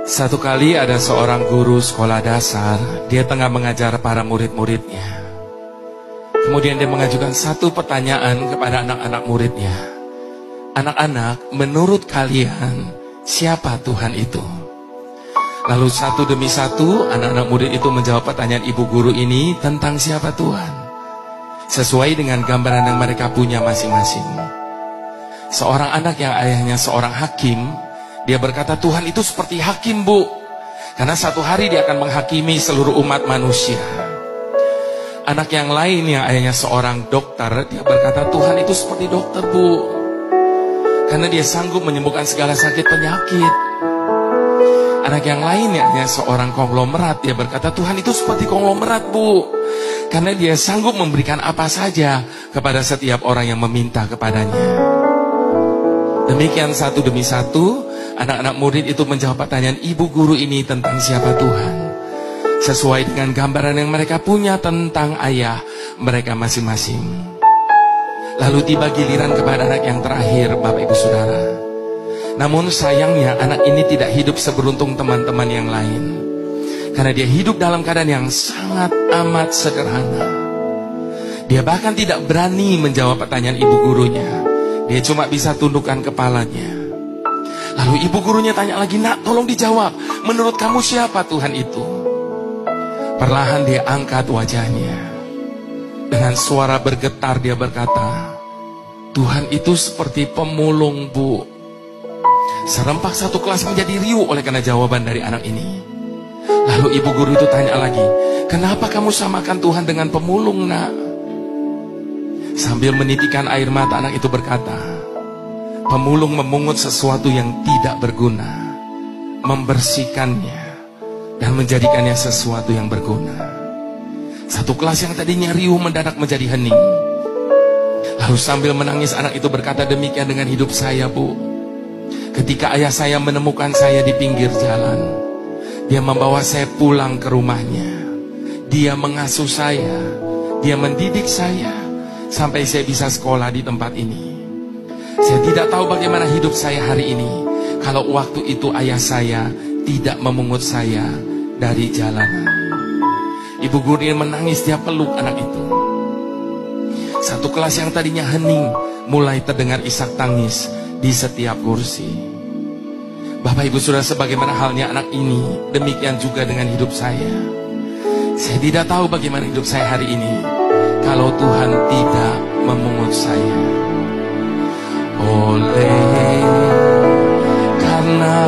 Satu kali ada seorang guru sekolah dasar, dia tengah mengajar para murid-muridnya. Kemudian dia mengajukan satu pertanyaan kepada anak-anak muridnya. Anak-anak, menurut kalian, siapa Tuhan itu? Lalu satu demi satu, anak-anak murid itu menjawab pertanyaan ibu guru ini tentang siapa Tuhan, sesuai dengan gambaran yang mereka punya masing-masing. Seorang anak yang ayahnya seorang hakim, dia berkata, Tuhan itu seperti hakim, Bu. Karena satu hari dia akan menghakimi seluruh umat manusia. Anak yang lain yang ayahnya seorang dokter, dia berkata, Tuhan itu seperti dokter, Bu. Karena dia sanggup menyembuhkan segala sakit penyakit. Anak yang lain yang ayahnya seorang konglomerat, dia berkata, Tuhan itu seperti konglomerat, Bu. Karena dia sanggup memberikan apa saja kepada setiap orang yang meminta kepadanya. Demikian satu demi satu, anak-anak murid itu menjawab pertanyaan ibu guru ini tentang siapa Tuhan, sesuai dengan gambaran yang mereka punya tentang ayah mereka masing-masing. Lalu tiba giliran kepada anak yang terakhir, Bapak Ibu Saudara. Namun sayangnya anak ini tidak hidup seberuntung teman-teman yang lain, karena dia hidup dalam keadaan yang sangat amat sederhana. Dia bahkan tidak berani menjawab pertanyaan ibu gurunya. Dia cuma bisa tundukkan kepalanya. Lalu ibu gurunya tanya lagi, nak, tolong dijawab. Menurut kamu siapa Tuhan itu? Perlahan dia angkat wajahnya. Dengan suara bergetar dia berkata, Tuhan itu seperti pemulung, Bu. Serempak satu kelas menjadi riuh oleh karena jawaban dari anak ini. Lalu ibu guru itu tanya lagi, kenapa kamu samakan Tuhan dengan pemulung, nak? Sambil menitikan air mata, anak itu berkata, pemulung memungut sesuatu yang tidak berguna, membersihkannya, dan menjadikannya sesuatu yang berguna. Satu kelas yang tadinya riuh mendadak menjadi hening. Lalu sambil menangis, anak itu berkata, demikian dengan hidup saya, Bu. Ketika ayah saya menemukan saya di pinggir jalan, dia membawa saya pulang ke rumahnya. Dia mengasuh saya, dia mendidik saya, sampai saya bisa sekolah di tempat ini. Saya tidak tahu bagaimana hidup saya hari ini kalau waktu itu ayah saya tidak memungut saya dari jalanan. Ibu guru menangis, dia peluk anak itu. Satu kelas yang tadinya hening mulai terdengar isak tangis di setiap kursi. Bapak Ibu Saudara, sebagaimana halnya anak ini, demikian juga dengan hidup saya. Saya tidak tahu bagaimana hidup saya hari ini kalau Tuhan tidak memungut saya. Oleh karena